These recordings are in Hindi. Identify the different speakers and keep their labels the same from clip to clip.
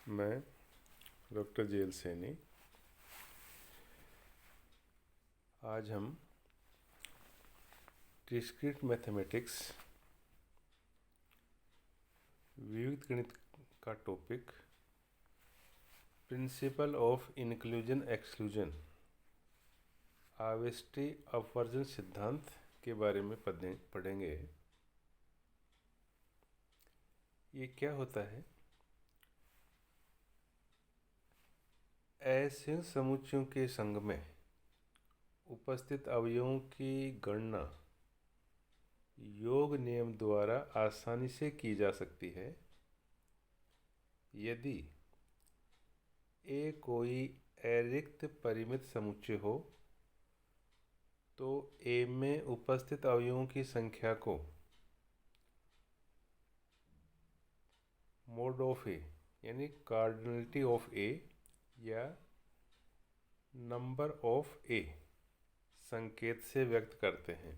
Speaker 1: मैं डॉक्टर जेल सैनी। आज हम डिस्क्रीट मैथमेटिक्स विविध गणित का topic principle of inclusion exclusion आवेष्टि अपवर्जन सिद्धांत के बारे में पढ़ेंगे। ये क्या होता है? ऐसे समुच्चयों के संघ में उपस्थित अवयवों की गणना योग नियम द्वारा आसानी से की जा सकती है यदि ए कोई अरिक्त परिमित समुच्चय हो तो ए में उपस्थित अवयवों की संख्या को मोड ऑफ ए यानी कार्डिनलिटी ऑफ ए या नंबर ऑफ ए संकेत से व्यक्त करते हैं।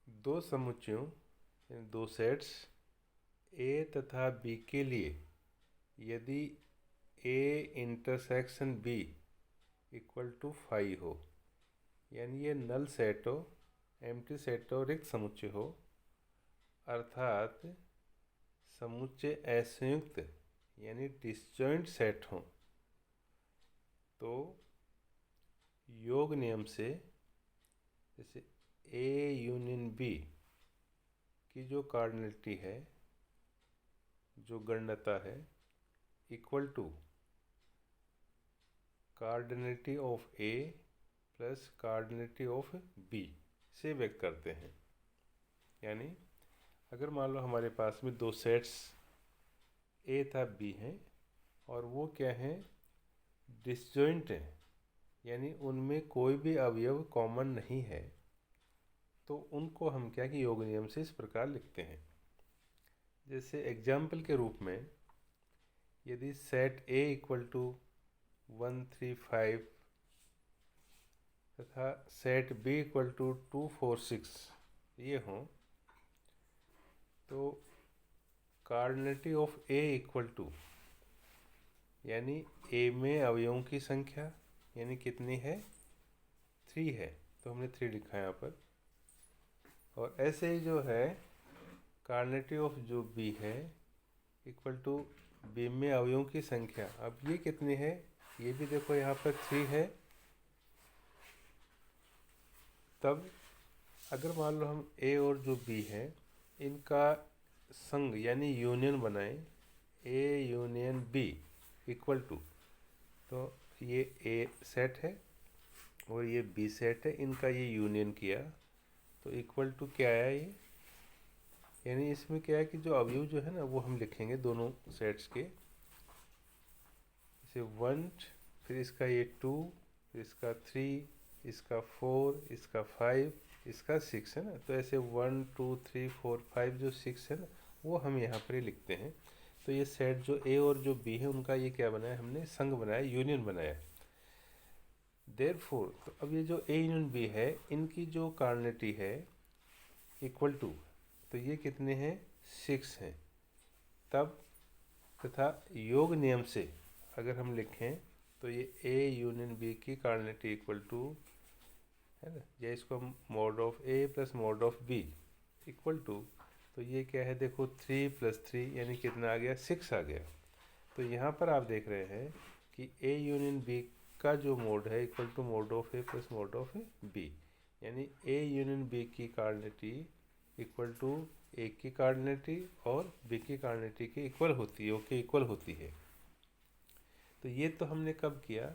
Speaker 1: दो समुच्चयों दो सेट्स ए तथा बी के लिए यदि A intersection B equal to 5 हो, यानी ये नल सेट हो, एम्प्टी सेट हो, रिक्त समुच्चय हो, अर्थात समुच्चय असंयुक्त यानी डिसजॉइंट सेट हो, तो योग नियम से जैसे ए यूनियन बी की जो कार्डिनलिटी है, जो गणनता है, equal to cardinality of A plus cardinality of B से व्यक्त करते हैं। यानी अगर मान लो हमारे पास में दो सेट्स ए था बी हैं और वो क्या हैं, डिसजॉइंट हैं, यानी उनमें कोई भी अवयव कॉमन नहीं है, तो उनको हम क्या कि योग नियम से इस प्रकार लिखते हैं। जैसे एग्जाम्पल के रूप में यदि सेट ए इक्वल टू 1 3 5 तथा सेट बी इक्वल टू 2 4 6 ये हों, तो cardinality of A equal to यानी ए में अवयवों की संख्या यानी कितनी है, 3 है, तो हमने 3 लिखा है यहाँ पर। और ऐसे ही जो है कार्डिनलिटी ऑफ जो बी है इक्वल टू बी में अवयवों की संख्या, अब ये कितनी है, ये भी देखो यहाँ पर 3 है। तब अगर मान लो हम ए और जो बी है इनका संघ यानी यूनियन बनाएं, A union B equal to, तो ये ए सेट है और ये बी सेट है, इनका ये यूनियन किया तो इक्वल टू क्या आया ये, यानी इसमें क्या है कि जो अवयव जो है ना वो हम लिखेंगे दोनों सेट्स के, जैसे 1, फिर इसका ये 2, फिर इसका 3, इसका 4, इसका 5, इसका 6 है ना, तो ऐसे 1 2 3 4 5 जो 6 है ना वो हम यहाँ पर ही लिखते हैं। तो ये सेट जो ए और जो बी है उनका ये क्या बनाया, हमने संघ बनाया, यूनियन बनाया। देयरफॉर तो अब ये जो ए यूनियन बी है इनकी जो कार्डिनलिटी है इक्वल टू, तो ये कितने हैं, 6 हैं। तब तथा योग नियम से अगर हम लिखें तो ये ए यूनियन बी की कार्डिनलिटी इक्वल टू है ना, या इसको हम mod of A plus mod of B equal to, तो ये क्या है देखो 3 + 3 यानी कितना आ गया, 6 आ गया। तो यहाँ पर आप देख रहे हैं कि ए यूनियन बी का जो मोड है equal to mod of A plus mod of B, यानी ए यूनियन बी की कार्डिनलिटी इक्वल टू ए की कार्डिनलिटी और बी की कार्डिनलिटी के इक्वल होती है, ओके इक्वल होती है। तो ये तो हमने कब किया,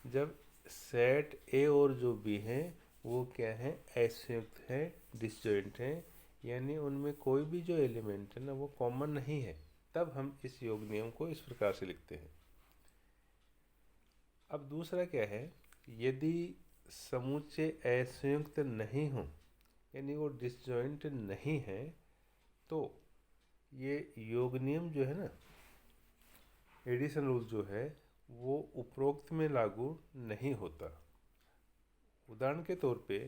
Speaker 1: जब सेट ए और जो बी हैं वो क्या है, असंयुक्त है, डिसजॉइंट है, यानी उनमें कोई भी जो एलिमेंट है ना वो कॉमन नहीं है, तब हम इस योग नियम को इस प्रकार से लिखते हैं। अब दूसरा क्या है, यदि समुच्चय असंयुक्त नहीं हो यानी वो डिसजॉइंट नहीं है, तो ये योग नियम जो है ना, एडिशन रूल जो है वो उपरोक्त में लागू नहीं होता। उदाहरण के तौर पे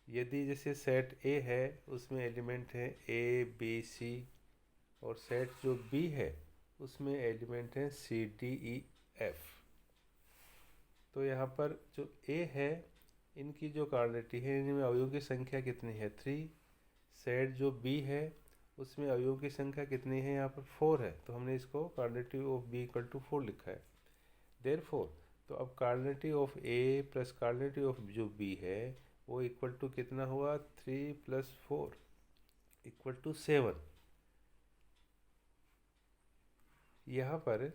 Speaker 1: यदि जैसे सेट ए है उसमें एलिमेंट है ए बी सी, और सेट जो बी है उसमें एलिमेंट है सी डी ई एफ। तो यहाँ पर जो ए है इनकी जो कार्डिनलिटी है, इनमें अवयवों की संख्या कितनी है 3। सेट जो बी है उसमें अवयवों की संख्या कितनी है, यहाँ पर 4 है, तो हमने इसको cardinality of B equal to 4 लिखा है। देयरफॉर तो अब cardinality of A plus cardinality of जो बी है वो इक्वल टू कितना हुआ 3 + 4 इक्वल टू 7। यहाँ पर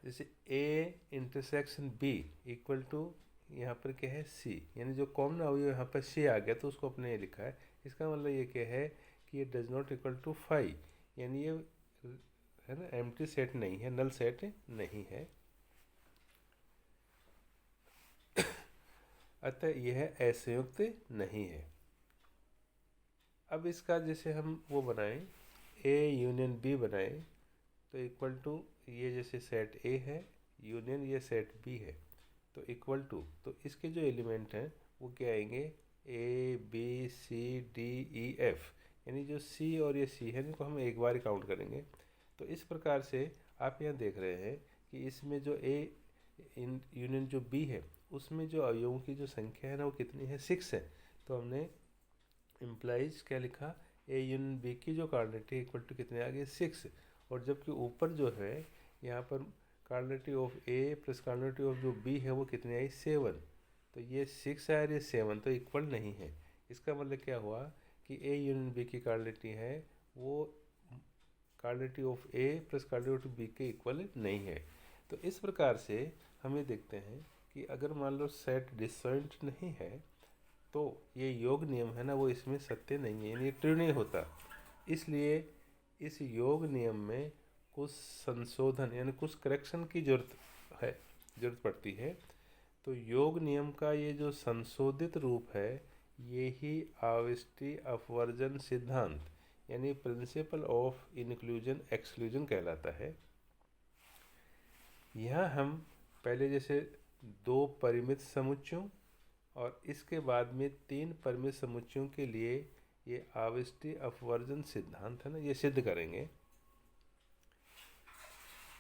Speaker 1: जैसे A intersection B equal to यहाँ पर क्या है सी, यानी जो कॉमन अवयव यहाँ पर सी आ गया तो उसको अपने ये लिखा है। इसका मतलब ये क्या है कि ये डज नॉट इक्वल टू 5, यानी ये है ना एम्प्टी सेट नहीं है, नल सेट नहीं है। अतः यह असंयुक्त नहीं है। अब इसका जैसे हम वो बनाएं ए यूनियन बी बनाएं तो इक्वल टू ये जैसे सेट ए है यूनियन ये सेट बी है तो इक्वल टू, तो इसके जो एलिमेंट हैं वो क्या आएंगे A B C D E F, यानी जो सी और ये सी है इनको हम एक बार काउंट करेंगे। तो इस प्रकार से आप यहाँ देख रहे हैं कि इसमें जो ए यूनियन जो बी है उसमें जो अवयवों की जो संख्या है ना वो कितनी है 6 है। तो हमने इम्प्लाइज क्या लिखा ए यूनियन बी की जो कार्डिनलिटी इक्वल टू कितने आ गए 6, और जबकि ऊपर जो है यहाँ पर cardinality of A plus cardinality of जो बी है वो कितनी आई 7। तो ये 6 आया ये 7 तो इक्वल नहीं है। इसका मतलब क्या हुआ कि ए यूनियन बी की कार्डिनलिटी है वो cardinality of A plus cardinality of B के इक्वल नहीं है। तो इस प्रकार से हम ये देखते हैं कि अगर मान लो सेट डिसजॉइंट नहीं है तो ये योग नियम है ना वो इसमें सत्य नहीं है, यानी ट्रू नहीं होता। इसलिए इस योग नियम में कुछ संशोधन यानी कुछ करेक्शन की जरूरत पड़ती है। तो योग नियम का ये जो संशोधित रूप है ये ही आविष्टि अपवर्जन सिद्धांत यानी प्रिंसिपल ऑफ इंक्लूजन एक्सक्लूजन कहलाता है। यहाँ हम पहले जैसे 2 परिमित समुच्चयों और इसके बाद में 3 परिमित समुच्चयों के लिए ये आविष्टि अपवर्जन सिद्धांत है ना ये सिद्ध करेंगे।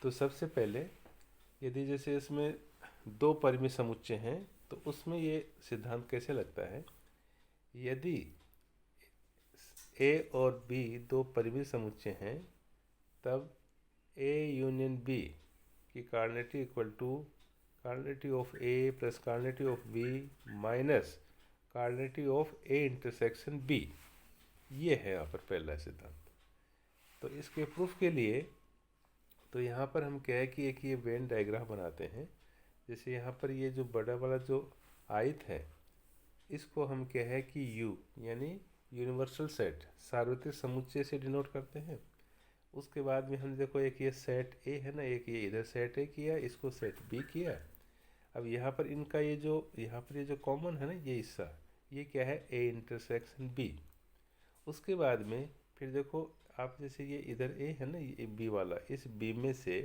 Speaker 1: तो सबसे पहले यदि जैसे इसमें 2 परिमित समुच्चय हैं तो उसमें ये सिद्धांत कैसे लगता है, यदि ए और बी 2 परिमित समुच्चय हैं तब ए यूनियन बी की cardinality equal to cardinality of A plus cardinality of B minus cardinality of A intersection B. ये है यहाँ पर पहला सिद्धांत। तो इसके प्रूफ के लिए तो यहाँ पर हम क्या है कि एक ये वेन डायग्राम बनाते हैं। जैसे यहाँ पर ये जो बड़ा वाला जो आयत है इसको हम क्या है कि यू यानी यूनिवर्सल सेट सार्वत्रिक समुच्चय से डिनोट करते हैं। उसके बाद में हम देखो एक ये सेट ए है ना, एक ये इधर सेट ए किया, इसको सेट बी किया। अब यहाँ पर इनका ये जो कॉमन है ना ये हिस्सा ये क्या है ए इंटरसेक्शन बी। उसके बाद में फिर देखो आप जैसे ये इधर ए है ना ये बी वाला, इस बी में से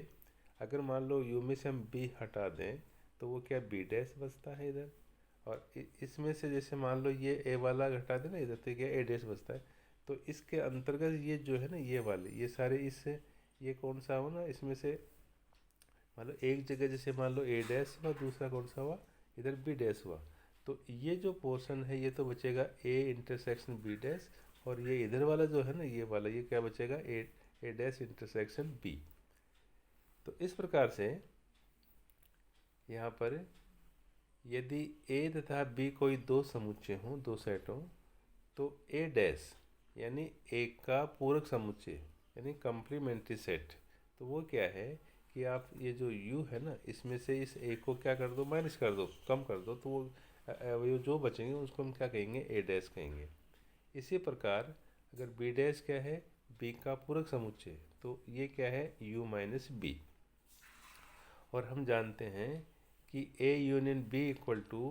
Speaker 1: अगर मान लो यू में से हम बी हटा दें तो वो क्या बी डैश बचता है इधर, और इसमें से जैसे मान लो ये ए वाला हटा दें ना इधर तो क्या ए डैश बचता है। तो इसके अंतर्गत ये जो है ना ये वाले ये सारे इससे ये कौन सा हुआ ना इसमें से मान लो एक जगह जैसे मान लो ए डैश हुआ, दूसरा कौन सा हुआ इधर बी डैश हुआ। तो ये जो पोर्शन है ये तो बचेगा ए इंटरसेक्शन बी डैश, और ये इधर वाला जो है ना ये वाला ये क्या बचेगा ए डैश इंटरसेक्शन बी। तो इस प्रकार से यहाँ पर यदि ए तथा बी कोई 2 समुच्चय हों 2 सेट हों तो ए डैश यानी ए का पूरक समुच्चय यानी कम्प्लीमेंट्री सेट, तो वो क्या है कि आप ये जो u है ना इसमें से इस a को क्या कर दो माइनस कर दो कम कर दो, तो वो जो बचेंगे उसको हम क्या कहेंगे a डैश कहेंगे। इसी प्रकार अगर b डैश क्या है b का पूरक समुच्चय तो ये क्या है u माइनस बी। और हम जानते हैं कि a union b equal to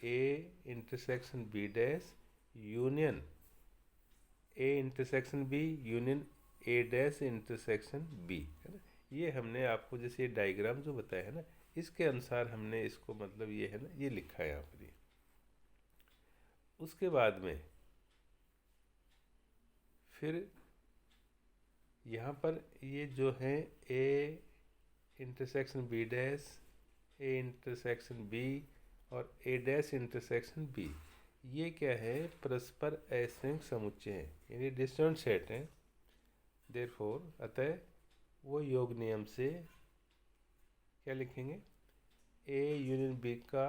Speaker 1: a intersection b dash union a intersection b union a dash intersection b है ना। ये हमने आपको जैसे ये डायग्राम जो बताया है ना इसके अनुसार हमने इसको मतलब ये है ना ये लिखा है यहाँ पर। उसके बाद में फिर यहाँ पर ये जो है A intersection B dash, A intersection B और ए डैश इंटरसेक्शन बी, ये क्या है, परस्पर असंयुक्त समुच्चय हैं, यानी डिस्जॉइंट सेट हैं। देयरफॉर अतः वो योग नियम से क्या लिखेंगे, ए यूनियन बी का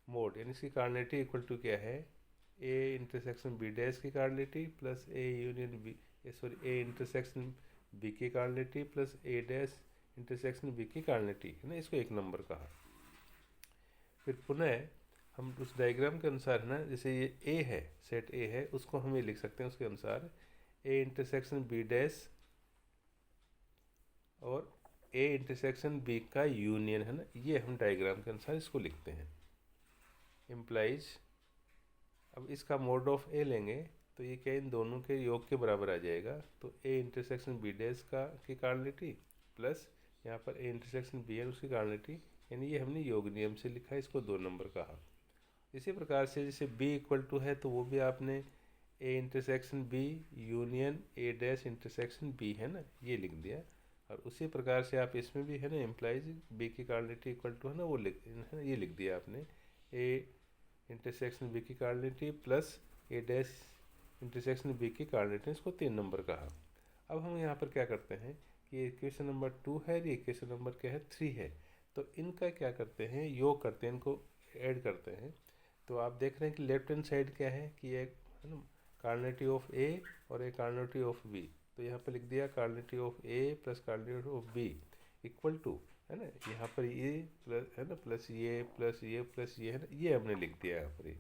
Speaker 1: मोड यानी इसकी कार्डिनलिटी इक्वल टू क्या है, ए इंटरसेक्शन बी डैश की cardinality plus A union B, sorry A intersection B की cardinality plus A dash intersection B की कार्डिनलिटी है ना, इसको एक नंबर कहा। फिर पुनः हम उस डायग्राम के अनुसार है ना, जैसे ये ए है, सेट ए है, उसको हम ये लिख सकते हैं उसके अनुसार ए इंटरसेक्शन बी डैश और ए इंटरसेक्शन बी का यूनियन है ना, ये हम डायग्राम के अनुसार इसको लिखते हैं। इम्प्लाइज, अब इसका मोड ऑफ ए लेंगे तो ये क्या, इन दोनों के योग के बराबर आ जाएगा। तो ए इंटरसेक्शन बी डैश का की कार्डिनलिटी प्लस यहाँ पर ए इंटरसेक्शन बी है उसकी कार्डिनलिटी, यानी ये हमने योग नियम से लिखा है, इसको 2 नंबर कहा। इसी प्रकार से जैसे बी इक्वल टू है तो वो भी आपने A intersection B union A dash intersection B है ना, ये लिख दिया। और उसी प्रकार से आप इसमें भी है ना, इम्प्लाइज बी की कार्डिनलिटी इक्वल टू है ना, वो ये लिख दिया आपने, ए इंटरसेक्शन बी की cardinality plus A dash intersection B की कार्डिनलिटी, इसको 3 नंबर कहा। अब हम यहाँ पर क्या करते हैं कि इक्वेशन नंबर 2 है, ये इक्वेशन नंबर क्या है 3 है, तो इनका क्या करते हैं, योग करते हैं, इनको ऐड करते हैं। तो आप देख रहे हैं कि लेफ्ट हैंड साइड क्या है कि एक है ना कार्डिनलिटी ऑफ ए और एक कार्डिनलिटी ऑफ बी, तो यहाँ पर लिख दिया cardinality of A plus cardinality of B equal to है ना, यहाँ पर ये प्लस है ना प्लस ये प्लस ये प्लस ये है ना, ये हमने लिख दिया यहाँ पर।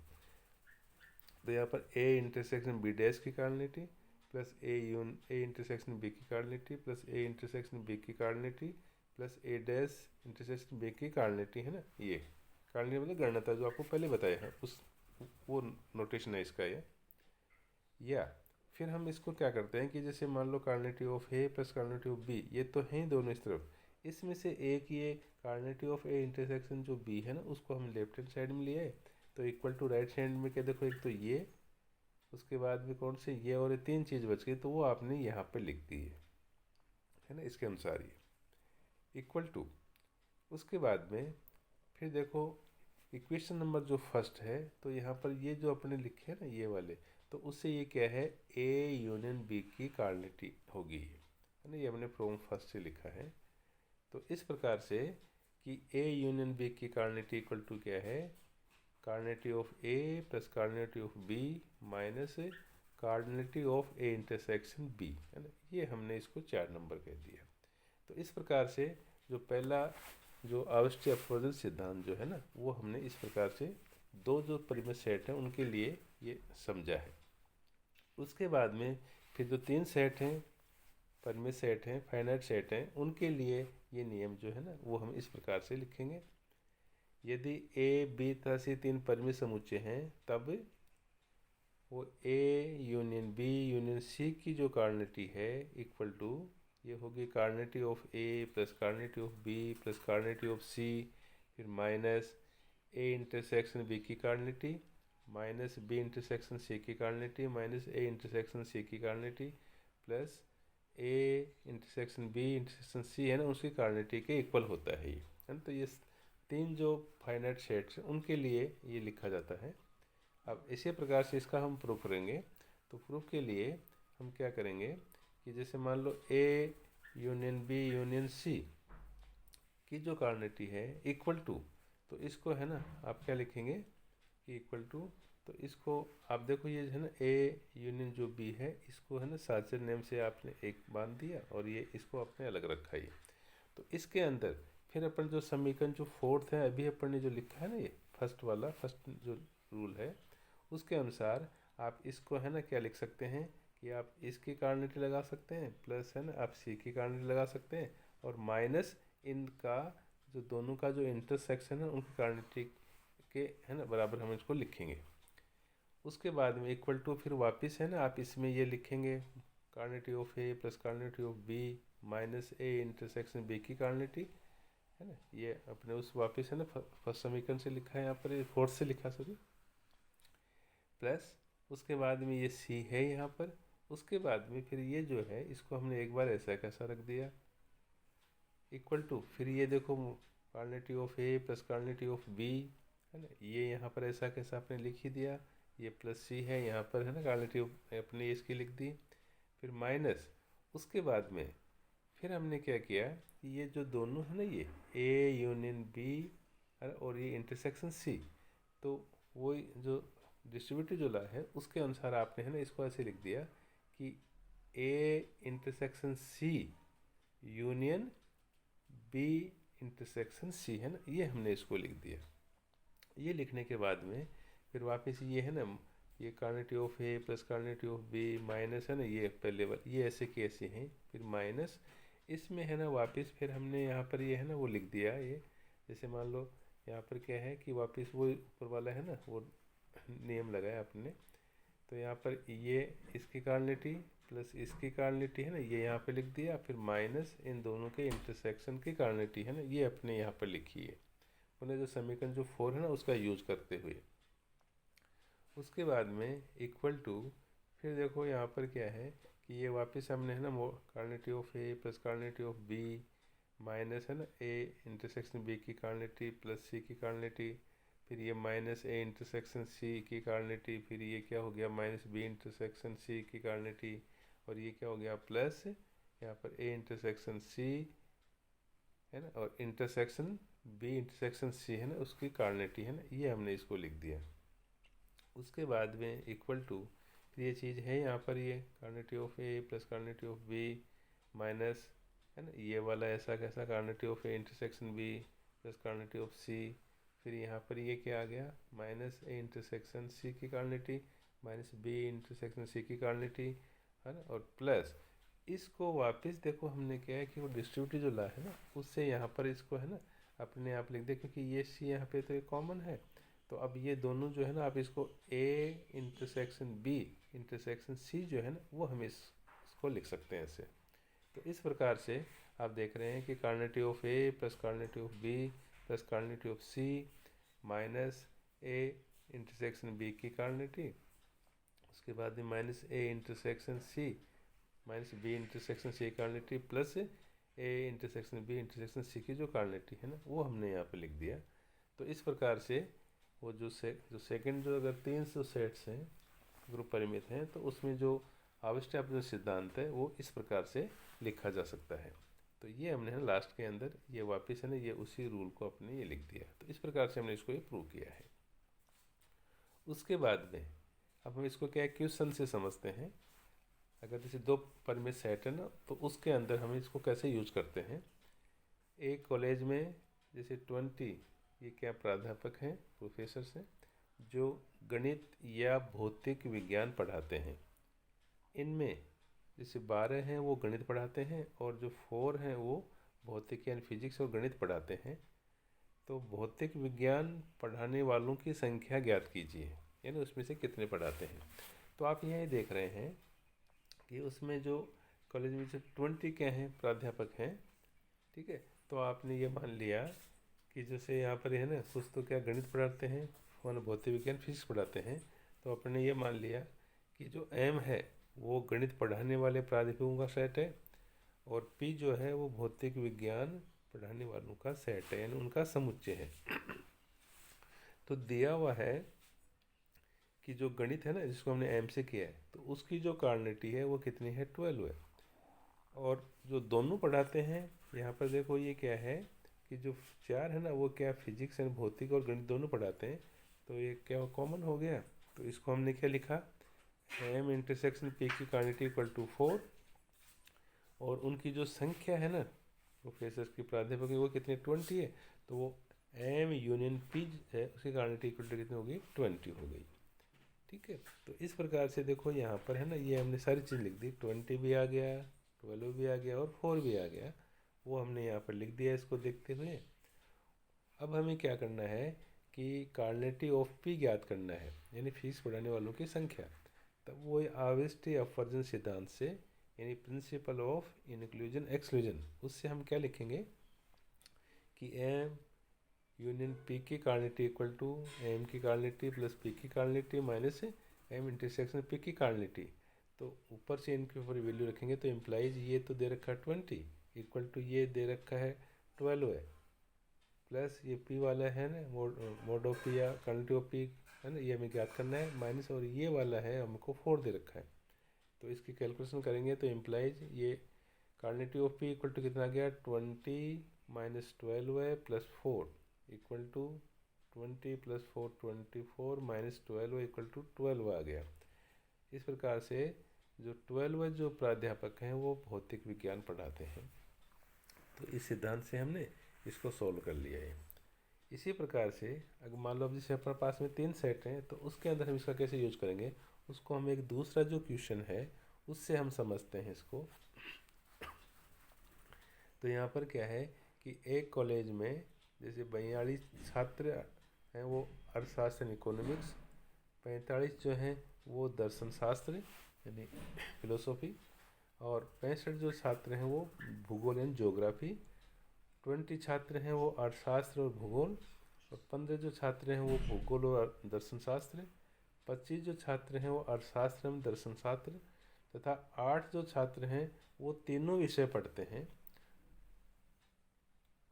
Speaker 1: तो यहाँ पर ए इंटरसेक्शन बी डैश की cardinality plus A intersection B की cardinality plus A intersection B की cardinality plus A dash intersection B की कार्डिनलिटी है ना, ये कार्डिनलिटी मतलब गणना जो आपको पहले बताया है उस वो नोटेशन है इसका ये। या फिर हम इसको क्या करते हैं कि जैसे मान लो cardinality of A plus cardinality of B, ये तो हैं दोनों इस तरफ, इसमें से एक ये कार्डिनलिटी ऑफ ए इंटरसेक्शन जो बी है ना, उसको हम लेफ्ट हैंड साइड में लिए, तो इक्वल टू राइट हैंड में क्या देखो, एक तो ये, उसके बाद में कौन से ये, और ये 3 चीज़ बच गई, तो वो आपने यहाँ पर लिख दी है ना, इसके अनुसार ये इक्वल टू। उसके बाद में फिर देखो इक्वेशन नंबर जो फर्स्ट है, तो यहाँ पर ये जो अपने लिखे हैं ना ये वाले, तो उससे ये क्या है, ए यूनियन बी की कार्डिनलिटी होगी है ना, ये हमने फ्रॉम फर्स्ट से लिखा है। तो इस प्रकार से कि ए यूनियन बी की कार्डिनलिटी इक्वल टू क्या है, cardinality of A plus cardinality of B minus cardinality of A intersection B है ना, ये हमने इसको 4 नंबर कह दिया। तो इस प्रकार से जो पहला जो आवश्यक अफरोजन सिद्धांत जो है ना, वो हमने इस प्रकार से 2 जो परिमित सेट हैं उनके लिए ये समझा है। उसके बाद में फिर जो 3 सेट हैं, परिमित सेट हैं, फाइनाइट सेट हैं, उनके लिए ये नियम जो है ना वो हम इस प्रकार से लिखेंगे। यदि ए बी तरह से 3 परिमित समुच्चय हैं, तब वो A union B union C की जो कार्डिनलिटी है इक्वल टू, ये होगी cardinality of A plus cardinality of B plus cardinality of C, फिर माइनस ए इंटरसेक्शन बी की cardinality minus B intersection C की cardinality minus A intersection C की cardinality plus A intersection B intersection C है ना, उसकी कार्डिनलिटी के इक्वल होता है ये है ना। तो ये 3 जो फाइनाइट सेट्स हैं उनके लिए ये लिखा जाता है। अब इसी प्रकार से इसका हम प्रूफ करेंगे। तो प्रूफ के लिए हम क्या करेंगे कि जैसे मान लो A union B union C की जो कार्डिनलिटी है इक्वल टू, तो इसको है ना आप क्या लिखेंगे कि इक्वल टू, तो इसको आप देखो ये है ना ए यूनियन जो बी है, इसको है ना साचर नेम से आपने एक बांध दिया और ये इसको आपने अलग रखा है। तो इसके अंदर फिर अपन जो समीकरण जो 4th है अभी अपन ने जो लिखा है ना, ये फर्स्ट वाला फर्स्ट जो रूल है, उसके अनुसार आप इसको है ना क्या लिख सकते हैं कि आप इसकी कार्डिनलिटी लगा सकते हैं प्लस है ना आप सी की कार्डिनलिटी लगा सकते हैं और माइनस इनका जो दोनों का जो इंटरसेक्शन है उनकी कार्डिनलिटी के है ना बराबर हम इसको लिखेंगे। उसके बाद में इक्वल टू फिर वापस है ना आप इसमें ये लिखेंगे cardinality of A plus cardinality of B minus A intersection B की कार्डिनलिटी है ना, ये अपने उस वापस है ना फर्स्ट समीकरण से लिखा है, यहाँ पर 4th से लिखा सॉरी। प्लस उसके बाद में ये सी है यहाँ पर, उसके बाद में फिर ये जो है इसको हमने एक बार ऐसा कैसा रख दिया इक्वल टू, फिर ये देखो cardinality of A plus cardinality of B है ना, ये यहाँ पर ऐसा कैसा आपने लिख ही दिया, ये प्लस सी है यहाँ पर है ना, कार्नेटी ऑफ अपने इसकी लिख दी, फिर माइनस उसके बाद में फिर हमने क्या किया कि ये जो दोनों है ना, ये ए यूनियन बी और ये इंटरसेक्शन सी, तो वो जो डिस्ट्रीब्यूटिव जो ला है उसके अनुसार आपने है ना इसको ऐसे लिख दिया कि A intersection C union B intersection C है ना, ये हमने इसको लिख दिया। ये लिखने के बाद में फिर वापस ये है ना, ये cardinality of A plus cardinality of B minus है ना, ये पहले वाले ये ऐसे के ऐसे हैं, फिर माइनस इसमें है ना वापस फिर हमने यहाँ पर ये है ना वो लिख दिया, ये जैसे मान लो यहाँ पर क्या है कि वापस वो ऊपर वाला है ना वो नियम लगाया आपने, तो यहाँ पर ये इसकी कार्नेटी प्लस इसकी कार्नेटी है ना, ये यहाँ पे लिख दिया, फिर माइनस इन दोनों के इंटरसेक्शन की कार्नेटी है ना, ये अपने यहाँ पर लिखी है, उन्हें जो समीकरण जो 4 है ना उसका यूज करते हुए। उसके बाद में इक्वल टू, फिर देखो यहाँ पर क्या है कि ये वापस हमने है ना cardinality of A plus cardinality of B minus है ना ए इंटरसेक्शन बी की कार्नेटी प्लस सी की कार्नेटी, फिर ये माइनस ए इंटरसेक्शन सी की कार्नेटी, फिर ये क्या हो गया माइनस बी इंटरसेक्शन सी की कार्नेटी, और ये क्या हो गया प्लस यहाँ पर ए इंटरसेक्शन सी है ना और इंटरसेक्शन बी इंटरसेक्शन सी है ना उसकी कार्नेटी है ना, ये हमने इसको लिख दिया। उसके बाद में इक्वल टू, फिर ये चीज़ है यहाँ पर ये cardinality of A plus cardinality of B minus है ना ये वाला ऐसा कैसा cardinality of A intersection B plus cardinality of C, फिर यहाँ पर ये क्या आ गया माइनस ए इंटरसेक्शन सी की कार्नेटी माइनस बी इंटरसेक्शन सी की कार्नेटी है ना, और प्लस इसको वापस देखो हमने क्या है कि वो डिस्ट्रीब्यूटिव जो ला है ना उससे यहाँ पर इसको है ना अपने आप लिख दे, क्योंकि ये सी यहाँ पे तो ये कॉमन है, तो अब ये दोनों जो है ना आप इसको A intersection B intersection C जो है ना वो हम इसको लिख सकते हैं ऐसे। तो इस प्रकार से आप देख रहे हैं कि cardinality of A plus cardinality of B plus cardinality of C minus A intersection B की कार्नेटी, उसके बाद में minus A intersection C minus B intersection C cardinality plus A intersection B intersection C की जो कार्नेटी है ना वो हमने यहाँ पे लिख दिया। तो इस प्रकार से वो जो सेकंड जो अगर 300 सेट्स हैं ग्रुप परिमित हैं तो उसमें जो आवश्यक जो सिद्धांत है वो इस प्रकार से लिखा जा सकता है। तो ये हमने है लास्ट के अंदर ये वापस है ना ये उसी रूल को अपने ये लिख दिया, तो इस प्रकार से हमने इसको ये प्रूव किया है। उसके बाद में अब हम इसको क्या क्वेश्चन से समझते हैं। अगर जैसे 2 परिमित सेट है ना तो उसके अंदर हम इसको कैसे यूज करते हैं। एक कॉलेज में जैसे 20 ये क्या प्राध्यापक हैं प्रोफेसर हैं जो गणित या भौतिक विज्ञान पढ़ाते हैं, इनमें जैसे 12 हैं वो गणित पढ़ाते हैं और जो 4 हैं वो भौतिक यानी फिजिक्स और गणित पढ़ाते हैं। तो भौतिक विज्ञान पढ़ाने वालों की संख्या ज्ञात कीजिए, यानी उसमें से कितने पढ़ाते हैं। तो आप यहाँ देख रहे हैं कि उसमें जो कॉलेज में जो 20 के हैं प्राध्यापक हैं, ठीक है, तो आपने ये मान लिया कि जैसे यहाँ पर है ना कुछ तो क्या गणित पढ़ाते हैं वन भौतिक विज्ञान फिजिक्स पढ़ाते हैं, तो आपने ये मान लिया कि जो एम है वो गणित पढ़ाने वाले प्राध्यापकों का सेट है और पी जो है वो भौतिक विज्ञान पढ़ाने वालों का सेट है, यानी उनका समुच्चय है। तो दिया हुआ है कि जो गणित है ना जिसको हमने एम से किया है तो उसकी जो कार्नेटी है वो कितनी है 12 है, और जो दोनों पढ़ाते हैं यहाँ पर देखो ये क्या है कि जो 4 है ना वो क्या फिजिक्स एंड भौतिक और गणित दोनों पढ़ाते हैं, तो ये क्या कॉमन हो गया। तो इसको हमने क्या लिखा एम इंटरसेक्शन पी की कार्नेटी इक्वल टू 4, और उनकी जो संख्या है ना प्रोफेसर की प्राध्यापक वो कितनी 20 है, तो वो एम यूनियन पी है उसकी कार्नेटी इक्वल टू कितनी हो गई 20 हो गई। ठीक है, तो इस प्रकार से देखो यहाँ पर है ना ये हमने सारी चीज़ लिख दी, 20 भी आ गया 12 भी आ गया और 4 भी आ गया, वो हमने यहाँ पर लिख दिया इसको देखते हुए। अब हमें क्या करना है कि कार्नेटी ऑफ पी ज्ञात करना है, यानी फिजिक्स पढ़ाने वालों की संख्या। तब वो आविष्ट अपवर्जन सिद्धांत से यानी प्रिंसिपल ऑफ इंक्लूजन एक्सक्लूजन, उससे हम क्या लिखेंगे कि एम यूनियन पी की कार्नेटी इक्वल टू एम की कार्नेटी प्लस पी की कार्नेटी माइनस एम इंटरसेक्शन पी की कार्डिनलिटी, तो ऊपर से इनके ऊपर वैल्यू रखेंगे तो इम्प्लाइज ये तो दे रखा है 20 इक्वल टू ये दे रखा है 12 है, प्लस ये पी वाला है ना मोड ऑफ पी या कार्डिनलिटी ऑफ पी है ना, ये हमें ज्ञात करना है, माइनस और ये वाला है हमको 4 दे रखा है। तो इसकी कैलकुलेशन करेंगे तो इम्प्लाइज ये cardinality of P equal to कितना आ गया 20 माइनस 12 है plus 4 equal to 20 plus 4 24 minus 12 equal to 12 आ गया। इस प्रकार से जो 12 जो प्राध्यापक हैं वो भौतिक विज्ञान पढ़ाते हैं। तो इस सिद्धांत से हमने इसको सोल्व कर लिया है। इसी प्रकार से अगर मान लो अब जैसे अपने पास में 3 सेट हैं तो उसके अंदर हम इसका कैसे यूज करेंगे, उसको हम एक दूसरा जो क्वेश्चन है उससे हम समझते हैं इसको। तो यहाँ पर क्या है कि एक कॉलेज में जैसे 42 छात्र हैं वो अर्थशास्त्र एंड इकोनॉमिक्स, 45 जो हैं वो दर्शन शास्त्र यानी फिलोसॉफी, और 65 जो छात्र हैं वो भूगोल एंड ज्योग्राफी, 20 छात्र हैं वो अर्थशास्त्र और भूगोल, और 15 जो छात्र हैं वो भूगोल और दर्शन शास्त्र, 25 जो छात्र हैं वो अर्थशास्त्र एवं दर्शन शास्त्र, तथा 8 जो छात्र हैं वो तीनों विषय पढ़ते हैं।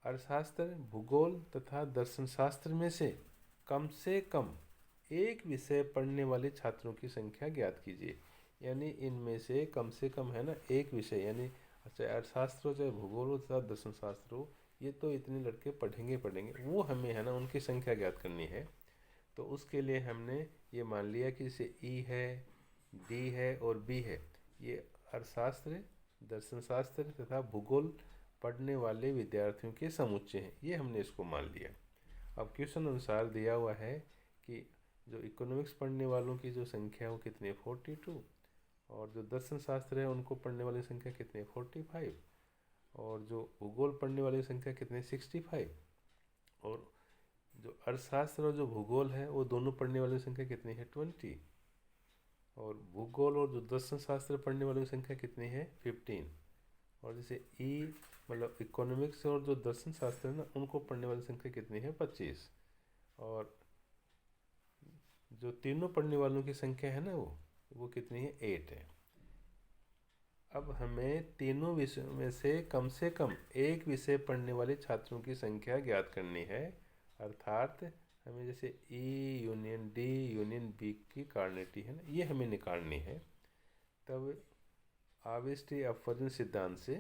Speaker 1: अर्थशास्त्र, भूगोल तथा दर्शन शास्त्र में से कम एक विषय पढ़ने वाले छात्रों की संख्या ज्ञात कीजिए। यानी इनमें से कम है ना एक विषय, यानी चाहे अर्थशास्त्र हो चाहे भूगोल हो चाहे दर्शन शास्त्र हो, ये तो इतने लड़के पढ़ेंगे वो हमें है ना उनकी संख्या ज्ञात करनी है। तो उसके लिए हमने ये मान लिया कि जैसे ई है, डी है और बी है, ये अर्थशास्त्र, दर्शन शास्त्र तथा भूगोल पढ़ने वाले विद्यार्थियों के समुच्चय हैं, ये हमने इसको मान लिया। अब क्वेश्चन अनुसार दिया हुआ है कि जो इकोनॉमिक्स पढ़ने वालों की जो संख्या है वो कितनी है 42, और जो दर्शन शास्त्र है उनको पढ़ने वाली संख्या कितनी है 45, और जो भूगोल पढ़ने वाली संख्या कितनी है 65, और जो अर्थशास्त्र और जो भूगोल है वो दोनों पढ़ने वाली संख्या कितनी है 20, और भूगोल और जो दर्शन शास्त्र पढ़ने वाली संख्या कितनी है 15, और जैसे ई मतलब इकोनॉमिक्स और जो दर्शन शास्त्र है ना उनको पढ़ने वाली संख्या कितनी है 25, और जो तीनों पढ़ने वालों की संख्या है ना वो कितनी है 8 है। अब हमें तीनों विषयों में से कम एक विषय पढ़ने वाले छात्रों की संख्या ज्ञात करनी है, अर्थात हमें जैसे E union D union B की कार्डिनलिटी है ना ये हमें निकालनी है। तब आविष्टि अपवर्जन सिद्धांत से,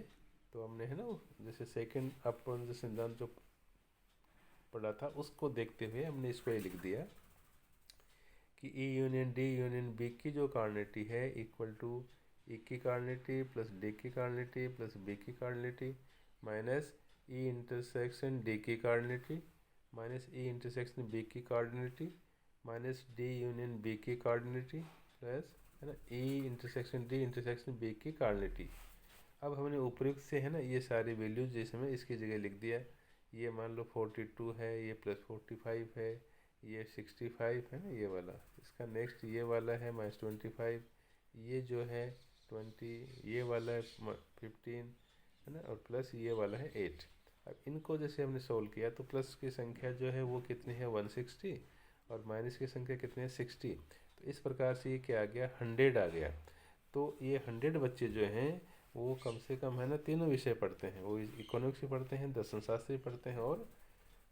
Speaker 1: तो हमने है ना जैसे सेकंड अपवर्जन सिद्धांत जो पढ़ा था उसको देखते हुए हमने इसको ये लिख दिया कि E union D union B की जो कार्डिनलिटी है इक्वल टू ई की कार्डिनलिटी प्लस डी की कार्डिनलिटी प्लस बी की cardinality minus E intersection D की cardinality minus E intersection B की cardinality minus D union B की कार्डिनलिटी प्लस है ना E intersection D intersection B की कार्डिनलिटी। अब हमने उपयुक्त से है ना ये सारी वैल्यूज जिसमें इसकी जगह लिख दिया, ये मान लो 42 है, ये प्लस 45 है, ये 65 है ना ये वाला, इसका नेक्स्ट ये वाला है -25, ये जो है 20, ये वाला है 15 है ना, और प्लस ये वाला है 8। अब इनको जैसे हमने सोल्व किया तो प्लस की संख्या जो है वो कितनी है 160 और माइनस की संख्या कितनी है 60। तो इस प्रकार से ये क्या आ गया 100 आ गया। तो ये 100 बच्चे जो हैं वो कम से कम है ना तीनों विषय पढ़ते हैं, वो इकोनॉमिक्स भी पढ़ते हैं, दर्शन शास्त्र भी पढ़ते हैं और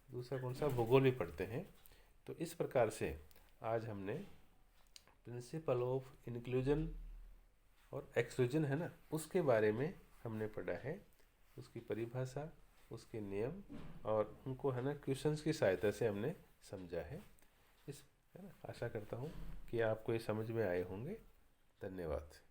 Speaker 1: दूसरा कौन सा भूगोल भी पढ़ते हैं। तो इस प्रकार से आज हमने प्रिंसिपल ऑफ इंक्लूजन और एक्सक्लूजन है ना उसके बारे में हमने पढ़ा है, उसकी परिभाषा, उसके नियम और उनको है ना क्वेश्चंस की सहायता से हमने समझा है। इस है ना आशा करता हूँ कि आपको ये समझ में आए होंगे। धन्यवाद।